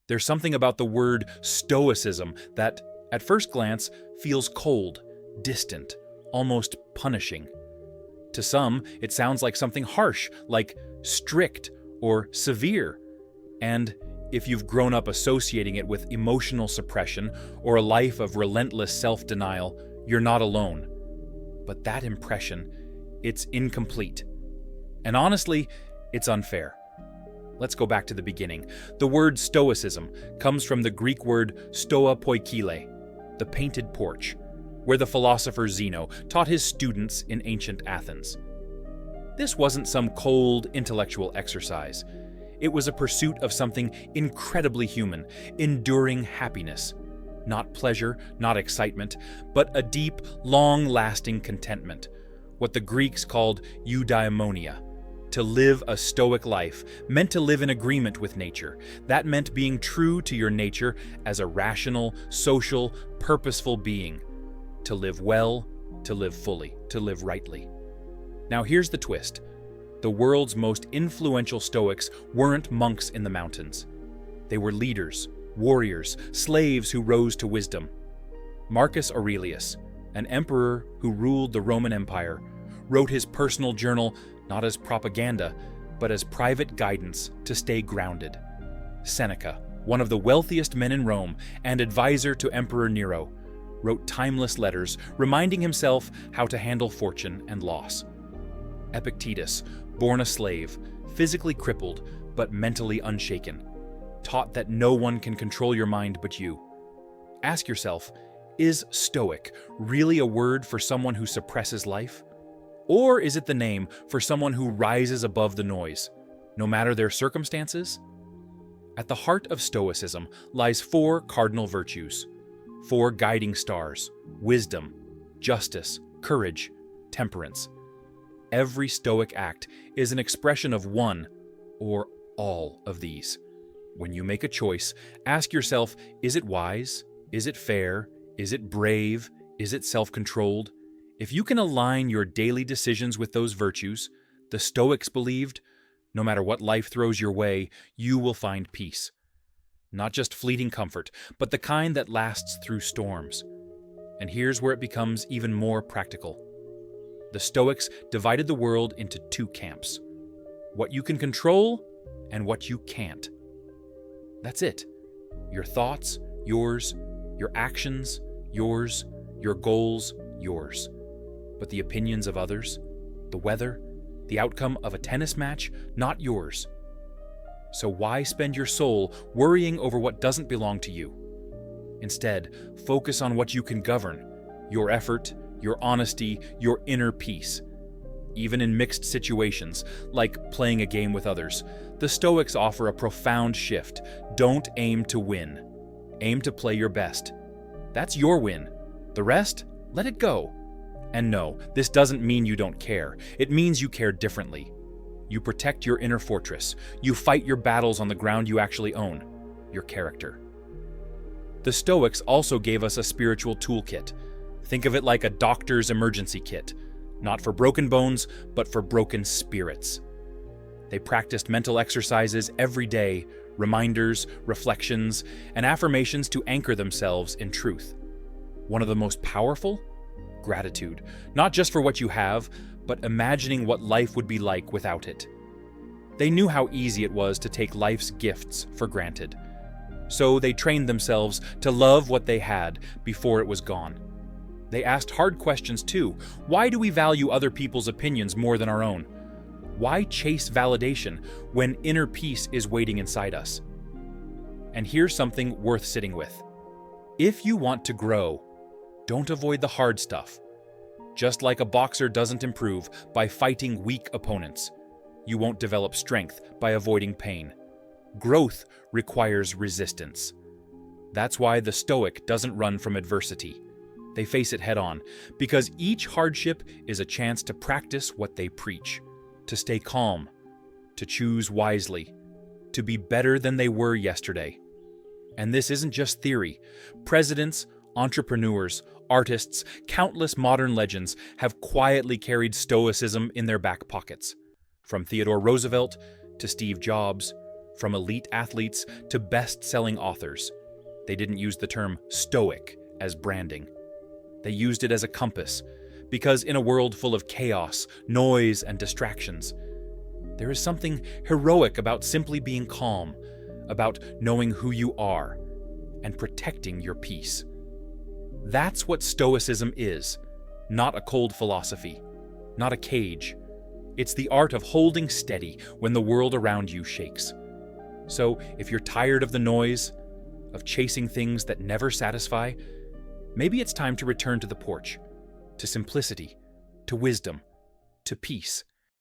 There's something about the word Stoicism that, at first glance, feels cold, distant, almost punishing. To some, it sounds like something harsh, like strict or severe. And if you've grown up associating it with emotional suppression or a life of relentless self-denial, you're not alone. But that impression, it's incomplete. And honestly, it's unfair. Let's go back to the beginning. The word Stoicism comes from the Greek word stoa poikile, the painted porch, where the philosopher Zeno taught his students in ancient Athens. This wasn't some cold intellectual exercise. It was a pursuit of something incredibly human, enduring happiness. Not pleasure, not excitement, but a deep, long-lasting contentment, what the Greeks called eudaimonia. To live a Stoic life meant to live in agreement with nature. That meant being true to your nature as a rational, social, purposeful being. To live well, to live fully, to live rightly. Now here's the twist. The world's most influential Stoics weren't monks in the mountains. They were leaders, warriors, slaves who rose to wisdom. Marcus Aurelius, an emperor who ruled the Roman Empire, wrote his personal journal not as propaganda, but as private guidance to stay grounded. Seneca, one of the wealthiest men in Rome and advisor to Emperor Nero, wrote timeless letters reminding himself how to handle fortune and loss. Epictetus, born a slave, physically crippled but mentally unshaken, taught that no one can control your mind but you. Ask yourself, is Stoic really a word for someone who suppresses life? Or is it the name for someone who rises above the noise, no matter their circumstances? At the heart of Stoicism lies 4 cardinal virtues, 4 guiding stars: wisdom, justice, courage, temperance. Every Stoic act is an expression of one or all of these. When you make a choice, ask yourself, is it wise? Is it fair? Is it brave? Is it self-controlled? If you can align your daily decisions with those virtues, the Stoics believed, no matter what life throws your way, you will find peace. Not just fleeting comfort, but the kind that lasts through storms. And here's where it becomes even more practical. The Stoics divided the world into 2 camps: what you can control and what you can't. That's it. Your thoughts, yours. Your actions, yours. Your goals, yours. But the opinions of others, the weather, the outcome of a tennis match, not yours. So why spend your soul worrying over what doesn't belong to you? Instead, focus on what you can govern: your effort, your honesty, your inner peace. Even in mixed situations, like playing a game with others, the Stoics offer a profound shift. Don't aim to win. Aim to play your best. That's your win. The rest, let it go. And no, this doesn't mean you don't care. It means you care differently. You protect your inner fortress. You fight your battles on the ground you actually own: your character. The Stoics also gave us a spiritual toolkit. Think of it like a doctor's emergency kit, not for broken bones, but for broken spirits. They practiced mental exercises every day, reminders, reflections, and affirmations to anchor themselves in truth. One of the most powerful? Gratitude, not just for what you have, but imagining what life would be like without it. They knew how easy it was to take life's gifts for granted. So they trained themselves to love what they had before it was gone. They asked hard questions too. Why do we value other people's opinions more than our own? Why chase validation when inner peace is waiting inside us? And here's something worth sitting with. If you want to grow, don't avoid the hard stuff. Just like a boxer doesn't improve by fighting weak opponents, you won't develop strength by avoiding pain. Growth requires resistance. That's why the Stoic doesn't run from adversity. They face it head-on, because each hardship is a chance to practice what they preach, to stay calm, to choose wisely, to be better than they were yesterday. And this isn't just theory. Presidents, entrepreneurs, artists, countless modern legends have quietly carried Stoicism in their back pockets. From Theodore Roosevelt to Steve Jobs, from elite athletes to best-selling authors. They didn't use the term Stoic as branding. They used it as a compass, because in a world full of chaos, noise, and distractions, there is something heroic about simply being calm, about knowing who you are, and protecting your peace. That's what Stoicism is, not a cold philosophy, not a cage. It's the art of holding steady when the world around you shakes. So, if you're tired of the noise, of chasing things that never satisfy, maybe it's time to return to the porch, to simplicity, to wisdom, to peace.